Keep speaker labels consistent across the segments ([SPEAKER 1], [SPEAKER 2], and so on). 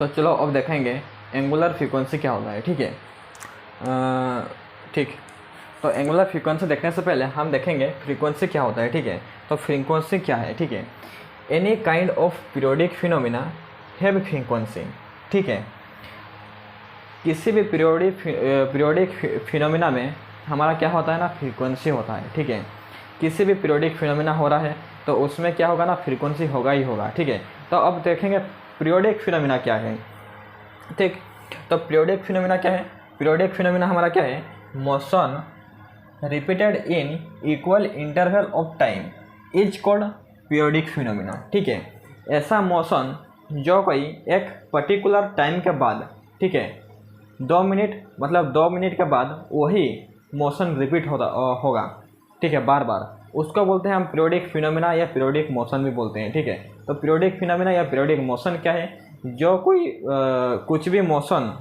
[SPEAKER 1] तो चलो अब देखेंगे एंगुलर फ्रीक्वेंसी क्या होता है। ठीक है, ठीक। तो एंगुलर फ्रीक्वेंसी देखने से पहले हम देखेंगे फ्रीक्वेंसी क्या होता है। ठीक है, तो फ्रीक्वेंसी क्या है। ठीक है, any kind of periodic phenomena have frequency. ठीक है, किसी भी पीरियोडिक फिनोमिना में हमारा क्या होता है ना, फ्रीक्वेंसी होता है। ठीक है, किसी भी पीरियोडिक फिनोमिना हो रहा है तो उसमें क्या होगा ना, फ्रीक्वेंसी होगा ही होगा। ठीक है, तो अब देखेंगे पीरियोडिक फिनोमिना क्या है। ठीक, तो पीरियोडिक फिनोमिना क्या है। पीरियोडिक फिनोमिना हमारा क्या है, motion repeated in equal interval of time is called periodic phenomena. ठीक है, ऐसा मोशन जो कोई एक पर्टिकुलर टाइम के बाद, ठीक है, 2 मिनट मतलब 2 मिनट के बाद वही मोशन रिपीट होगा। ठीक है, बार बार, उसको बोलते हैं हम पीरियोडिक फिनोमिना या पीरियोडिक मोशन भी बोलते हैं। ठीक है, तो पीरियोडिक फिनोमिना या पीरियोडिक मोशन क्या है, जो कोई कुछ भी मोशन,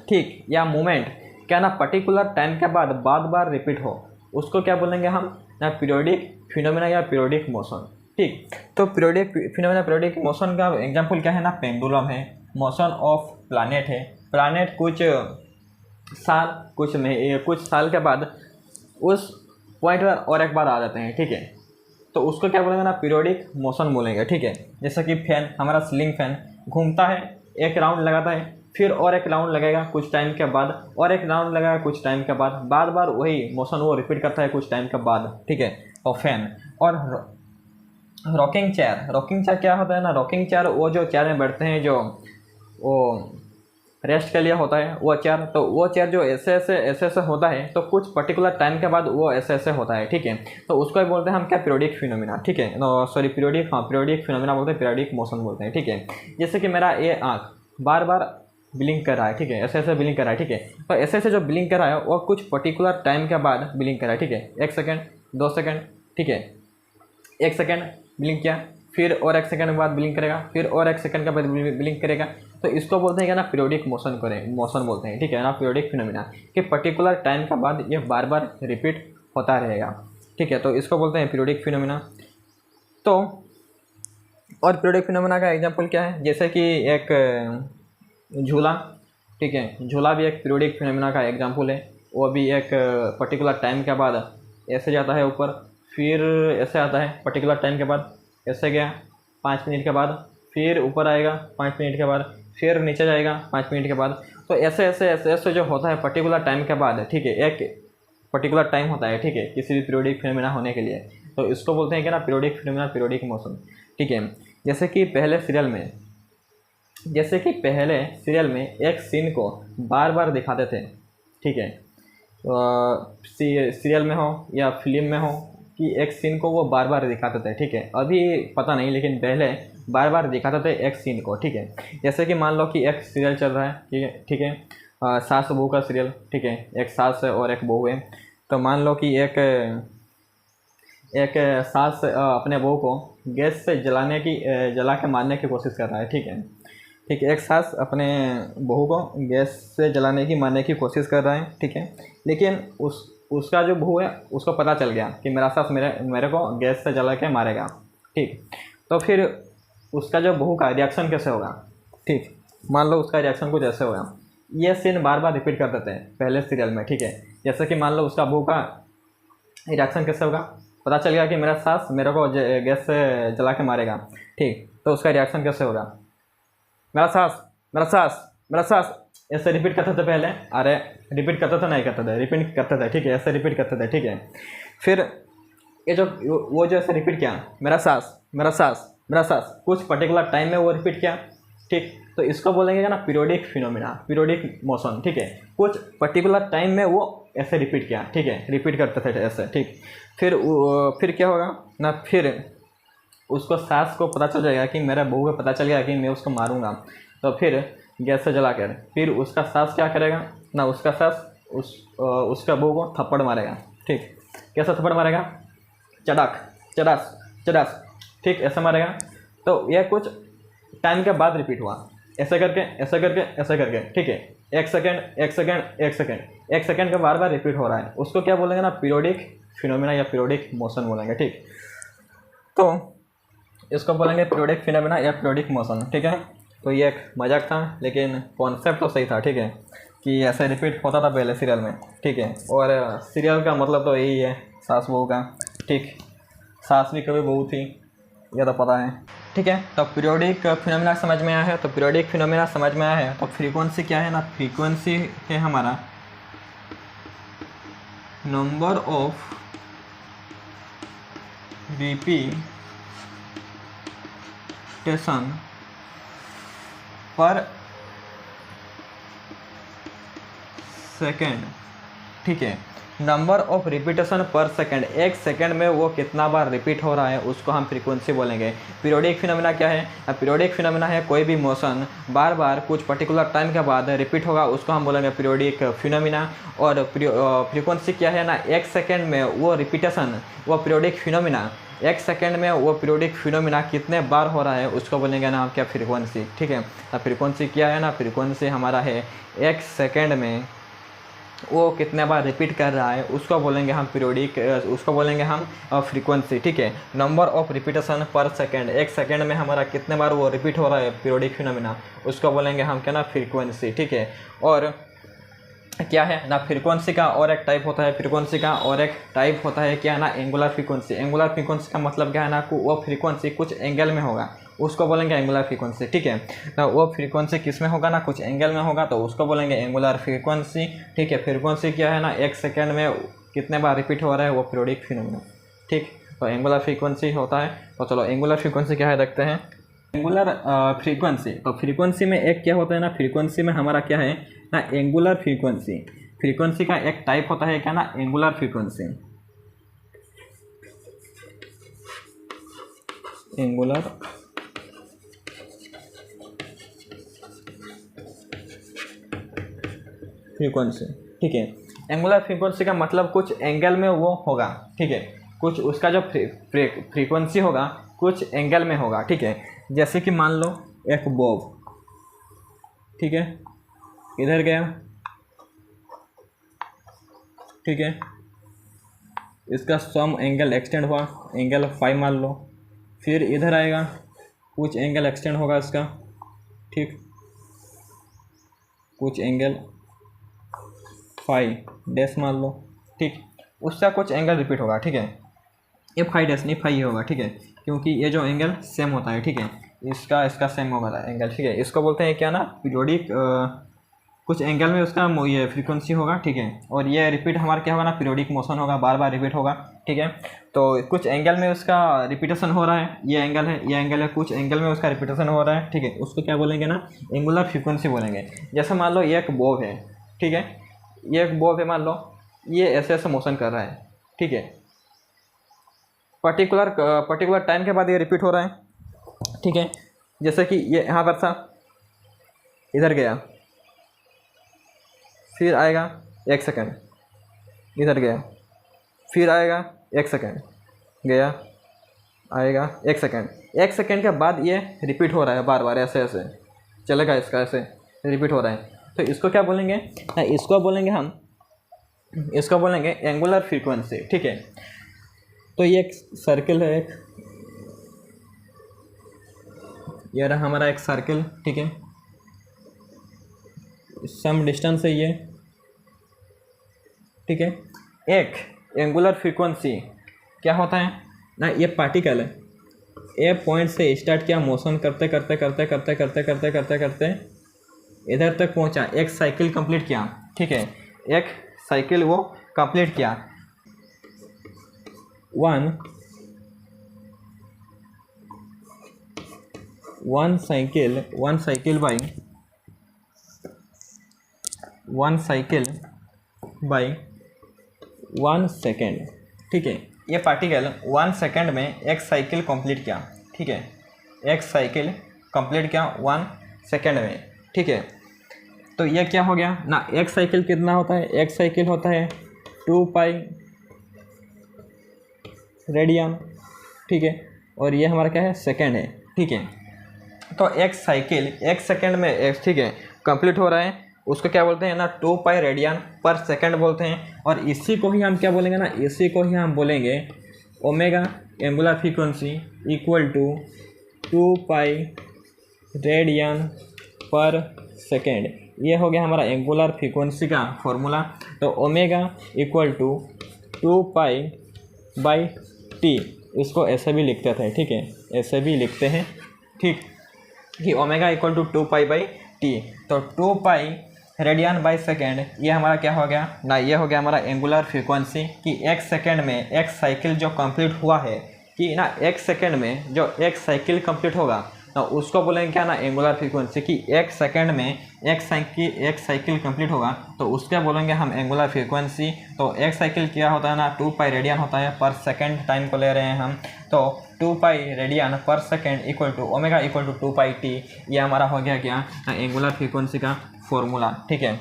[SPEAKER 1] ठीक, या मूवमेंट क्या ना पर्टिकुलर टाइम के बाद बार बार रिपीट हो, उसको क्या बोलेंगे हम ना, पीरियोडिक फिनोमिना या पीरियोडिक मोशन। ठीक, तो पीरियोडिक फिनोमिना पीरियोडिक मोशन का एग्जांपल क्या है ना, पेंडुलम है, मोशन ऑफ प्लैनेट है। प्लैनेट कुछ साल के बाद उस पॉइंट पर और एक बार आ जाते हैं। ठीक है, तो उसको क्या बोलेंगे ना, पीरियोडिक मोशन बोलेंगे। ठीक है, जैसे कि फैन, हमारा सीलिंग फैन घूमता है, एक राउंड लगाता है, फिर और एक राउंड लगेगा कुछ टाइम के बाद, और एक राउंड लगेगा कुछ टाइम के बाद, बार बार वही मोशन वो रिपीट करता है कुछ टाइम के बाद। ठीक है, और फैन। और रॉकिंग चेयर क्या होता है ना, रॉकिंग चेयर वो जो चेयर में बैठते हैं, जो वो रेस्ट के लिए होता है वो चेयर, तो वो चेयर जो ऐसे होता है, तो कुछ पर्टिकुलर टाइम के बाद वो ऐसे होता है। ठीक है, तो उसको ही बोलते हैं हम क्या, पीरियोडिक फिनोमिना। ठीक है, सॉरी पीरियोडिक फिनोमिना बोलते हैं, पीरियोडिक मोशन बोलते हैं। ठीक है, जैसे कि मेरा ये आँख बार बार ब्लिंक कर रहा है। ठीक है, ऐसे ब्लिंक कर रहा है। ठीक है, तो ऐसे जो ब्लिंक कर रहा है वो कुछ पर्टिकुलर टाइम के बाद ब्लिंक कर रहा है। ठीक है, 1 सेकेंड, 2 सेकेंड, ठीक है, 1 सेकेंड ब्लिंक किया, फिर और 1 सेकेंड के बाद ब्लिंक करेगा, फिर और 1 सेकेंड के बाद ब्लिंक करेगा, तो इसको बोलते हैं क्या ना, पीरियोडिक मोशन बोलते हैं। ठीक है ना, पीरियोडिक फिनोमिना कि पर्टिकुलर टाइम के बाद ये बार बार रिपीट होता रहेगा। ठीक है, तो इसको बोलते हैं पीरियोडिक फिनोमिना। तो और पीरियोडिक फिनोमिना का एग्जांपल क्या है, जैसे कि एक झूला। ठीक है, झूला भी एक पीरियोडिक फिनोमिना का एग्जांपल है। वो भी एक पर्टिकुलर टाइम के बाद ऐसे जाता है ऊपर, फिर ऐसे आता है पर्टिकुलर टाइम के बाद, ऐसे गया 5 मिनट के बाद, फिर ऊपर आएगा 5 मिनट के बाद, फिर नीचे जाएगा 5 मिनट के बाद। तो ऐसे जो होता है पर्टिकुलर टाइम के बाद। ठीक है, एक पर्टिकुलर टाइम होता है। ठीक है, किसी भी पीरियोडिक फिनोमिना होने के लिए, तो इसको बोलते हैं कि ना, पीरियोडिक फिनोमिना, पीरियोडिक मोशन। ठीक है, जैसे कि पहले सीरियल में एक सीन को बार बार दिखाते थे। ठीक है, सीरियल में हो या फिल्म में हो कि एक सीन को वो बार बार दिखाते थे। ठीक है, अभी पता नहीं, लेकिन पहले बार बार दिखाते थे एक सीन को। ठीक है, जैसे कि मान लो कि एक सीरियल चल रहा है। ठीक है, ठीक है, सास बहू का सीरियल। ठीक है, एक सास है और एक बहू है। तो मान लो कि एक सास अपने बहू को गैस से जला के मारने की कोशिश कर रहा है। ठीक है, ठीक है, एक सास अपने बहू को गैस से जलाने की मारने की कोशिश कर रहा है। ठीक है, लेकिन उसका जो बहू है उसको पता चल गया कि मेरा सास मेरे को गैस से जला के मारेगा। ठीक, तो फिर उसका जो बहू का रिएक्शन कैसे होगा। ठीक, मान लो उसका रिएक्शन कुछ ऐसे होगा। ये सीन बार बार रिपीट कर देते हैं पहले सीरियल में। ठीक है, जैसे कि मान लो उसका बहू का रिएक्शन कैसे होगा, पता चल गया कि मेरा सास मेरे को गैस से जला के मारेगा। ठीक, तो उसका रिएक्शन कैसे होगा, मेरा सास, मेरा सास, मेरा सास, ऐसे रिपीट करते थे पहले। अरे रिपीट करते थे, नहीं करते थे, रिपीट करते थे। ठीक है, ऐसे रिपीट करते थे। ठीक है, फिर ये जो वो जो ऐसे रिपीट किया, मेरा सास, मेरा सास, मेरा सास, कुछ पर्टिकुलर टाइम में वो रिपीट किया। ठीक, तो इसको बोलेंगे ना, पीरियोडिक फिनोमिना, पीरियोडिक मोशन। ठीक है, कुछ पर्टिकुलर टाइम में वो ऐसे रिपीट किया। ठीक है, रिपीट करते थे ऐसे। ठीक, फिर क्या होगा ना, फिर उसको सास को पता चल जाएगा कि मेरा बहू को पता चल गया कि मैं उसको मारूंगा, तो फिर गैस से जलाकर फिर उसका सास क्या करेगा ना, उसका सास उसका बहू को थप्पड़ मारेगा। ठीक, कैसा थप्पड़ मारेगा, चड़ाक, चड़ास, चड़ास। ठीक, ऐसा मारेगा। तो यह कुछ टाइम के बाद रिपीट हुआ, ऐसे करके ऐसे करके ऐसे करके। ठीक है, 1 सेकेंड, 1 सेकेंड, 1 सेकेंड, 1 सेकेंड का बार बार रिपीट हो रहा है, उसको क्या बोलेंगे ना, पीरियोडिक फिनोमिना या पीरियोडिक मोशन बोलेंगे। ठीक, तो इसको बोलेंगे पीरियोडिक फिनोमिना या पीरियोडिक मोशन। ठीक है, तो ये एक मजाक था, लेकिन कॉन्सेप्ट तो सही था, ठीक है, कि ऐसे रिपीट होता था पहले सीरियल में, ठीक है। और सीरियल का मतलब तो यही है, सास बहू का, ठीक, सास भी कभी बहू थी, यह तो पता है, ठीक है। तो पीरियोडिक फिनोमेना समझ में आया है, तो पीरियोडिक फिनोमेना समझ में आया है, तो फ्रीक्वेंसी क्या है ना, फ्रीक्वेंसी है हमारा नंबर ऑफ रिपीटेशन पर सेकेंड, ठीक है। नंबर ऑफ रिपीटेशन पर सेकेंड, एक सेकेंड में वो कितना बार रिपीट हो रहा है उसको हम फ्रीक्वेंसी बोलेंगे। पीरियोडिक फिनोमेना क्या है? पीरियोडिक फिनोमेना है कोई भी मोशन बार बार कुछ पर्टिकुलर टाइम के बाद रिपीट होगा, उसको हम बोलेंगे पीरियोडिक फिनोमेना। और फ्रीक्वेंसी क्या है ना, एक सेकेंड में वो रिपीटेशन, वो पीरियोडिक फिनोमेना, एक सेकेंड में वो पीरियोडिक फिनोमेना कितने बार हो रहा है उसको बोलेंगे ना हम क्या, फ्रीक्वेंसी, ठीक है। तो फ्रीक्वेंसी क्या है ना, फ्रीक्वेंसी हमारा है एक सेकेंड में वो कितने बार रिपीट कर रहा है उसको बोलेंगे हम पीरियोडिक, उसको बोलेंगे हम फ्रीक्वेंसी, ठीक है। नंबर ऑफ रिपीटेशन पर सेकेंड, एक सेकेंड में हमारा कितने बार वो रिपीट हो रहा है पीरियोडिक फिनोमेना, उसको बोलेंगे हम क्या ना, फ्रीक्वेंसी, ठीक है। और क्या है ना, फ्रीक्वेंसी का और एक टाइप होता है, फ्रीक्वेंसी का और एक टाइप होता है क्या ना, एंगुलर फ्रीक्वेंसी। एंगुलर फ्रीक्वेंसी का मतलब क्या है ना, वो फ्रीक्वेंसी कुछ एंगल में होगा, उसको बोलेंगे एंगुलर फ्रीक्वेंसी, ठीक है। तो वो फ्रीक्वेंसी किस में होगा ना, कुछ एंगल में होगा, तो उसको बोलेंगे एंगुलर फ्रीक्वेंसी, ठीक है। फ्रीक्वेंसी क्या है ना, एक सेकेंड में कितने बार रिपीट हो रहा है वो पीरियोडिक फिनोमेना, ठीक। तो एंगुलर फ्रीक्वेंसी होता है। तो चलो एंगुलर फ्रीक्वेंसी क्या है देखते हैं। एंगुलर फ्रीक्वेंसी, तो फ्रीक्वेंसी में एक क्या होता है ना, फ्रीक्वेंसी में हमारा क्या है ना, एंगुलर फ्रीक्वेंसी। फ्रीक्वेंसी का एक टाइप होता है क्या ना, एंगुलर फ्रीक्वेंसी, एंगुलर फ्रीक्वेंसी, ठीक है। एंगुलर फ्रीक्वेंसी का मतलब कुछ एंगल में वो होगा, ठीक है, कुछ उसका जो फ्रीक्वेंसी होगा कुछ एंगल में होगा, ठीक है। जैसे कि मान लो एक बॉब, ठीक है, इधर गया, ठीक है, इसका सम एंगल एक्सटेंड हुआ, एंगल फाई मान लो, फिर इधर आएगा, कुछ एंगल एक्सटेंड होगा इसका, ठीक, कुछ एंगल फाई डैश मान लो, ठीक, उसका कुछ एंगल रिपीट होगा, ठीक है। ये फाई डैश नहीं, फाई होगा, ठीक है, क्योंकि ये जो एंगल सेम होता है, ठीक है, इसका सेम होगा एंगल, ठीक है। इसको बोलते हैं क्या ना, पीरियोडिक, कुछ एंगल में उसका ये फ्रीक्वेंसी होगा, ठीक है। और ये रिपीट हमारा क्या होगा ना, पीरियोडिक मोशन होगा, बार बार रिपीट होगा, ठीक है। तो कुछ एंगल में उसका रिपीटेशन हो रहा है, ये एंगल है, ये एंगल है, कुछ एंगल में उसका रिपीटेशन हो रहा है, ठीक है, उसको क्या बोलेंगे ना, एंगुलर फ्रीक्वेंसी बोलेंगे। जैसे मान लो ये एक बॉब है, ठीक है, ये एक बॉब है, मान लो ये ऐसे ऐसे मोशन कर रहा है, ठीक है, पर्टिकुलर टाइम के बाद ये रिपीट हो रहा है, ठीक है। जैसे कि ये यहाँ पर था, इधर गया, फिर आएगा एक सेकेंड, इधर गया, फिर आएगा एक सेकेंड, गया, आएगा एक सेकेंड के बाद ये रिपीट हो रहा है बार बार, ऐसे ऐसे चलेगा, इसका ऐसे रिपीट हो रहा है। तो इसको क्या बोलेंगे, इसको बोलेंगे हम, इसको बोलेंगे एंगुलर फ्रीक्वेंसी, ठीक है। तो ये एक सर्किल है, एक ये रहा हमारा एक सर्किल, ठीक है, सम डिस्टेंस है ये, ठीक है। एक एंगुलर फ्रीक्वेंसी क्या होता है ना, ये पार्टिकल है, ए पॉइंट से स्टार्ट किया, मोशन करते करते करते करते करते करते करते करते इधर तक पहुंचा, एक साइकिल कंप्लीट किया, ठीक है, एक साइकिल वो कंप्लीट किया, वन साइकिल बाई 1 सेकेंड, ठीक है। ये पार्टिकल 1 सेकेंड में एक साइकिल कंप्लीट किया, ठीक है, एक साइकिल कंप्लीट किया 1 सेकेंड में, ठीक है। तो ये क्या हो गया ना, एक साइकिल कितना होता है, एक साइकिल होता है 2 पाई रेडियन, ठीक है, और ये हमारा क्या है, सेकेंड है, ठीक है। तो एक साइकिल एक सेकेंड में, ठीक है, कंप्लीट हो रहा है, उसको क्या बोलते हैं ना, 2 पाई रेडियन पर सेकेंड बोलते हैं। और इसी को ही हम क्या बोलेंगे ना, इसी को ही हम बोलेंगे omega angular frequency equal to 2 pi radian per second. ये हो गया हमारा एंगुलर फ्रीक्वेंसी का फॉर्मूला। तो ओमेगा इक्वल टू 2π/t, इसको ऐसे भी लिखते थे, ठीक है, ऐसे भी लिखते हैं, ठीक, कि ओमेगा इक्वल टू 2π/t। तो 2π रेडियन बाई सेकेंड, ये हमारा क्या हो गया ना, ये हो गया हमारा एंगुलर फ्रीक्वेंसी कि एक सेकेंड में एक साइकिल जो कंप्लीट हुआ है, कि ना एक सेकेंड में जो एक साइकिल कंप्लीट होगा तो उसको बोलेंगे क्या ना, एंगुलर फ्रीक्वेंसी। कि एक सेकेंड में एक साइकिल कंप्लीट होगा तो उसके बोलेंगे हम एंगुलर फ्रीक्वेंसी। तो एक साइकिल क्या होता है ना, 2π रेडियन होता है पर सेकेंड टाइम को ले रहे हैं हम। तो 2π radian per second equal to omega equal to 2πt, ये हमारा हो गया क्या, एंगुलर फ्रीक्वेंसी का फॉर्मूला, ठीक है।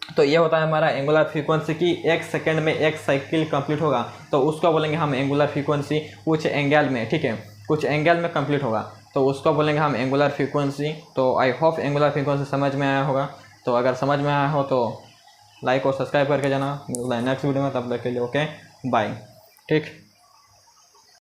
[SPEAKER 1] तो ये होता है हमारा एंगुलर फ्रीक्वेंसी कि एक सेकेंड में एक साइकिल कंप्लीट होगा तो उसको बोलेंगे हम एंगुलर फ्रीक्वेंसी। कुछ एंगल में, ठीक है, कुछ एंगल में कंप्लीट होगा तो उसको बोलेंगे हम एंगुलर फ्रीक्वेंसी। तो आई होप एंगुलर फ्रीक्वेंसी समझ में आया होगा। तो अगर समझ में आया हो तो लाइक और सब्सक्राइब करके जाना नेक्स्ट वीडियो में, तब तक के लिए ओके बाय, ठीक।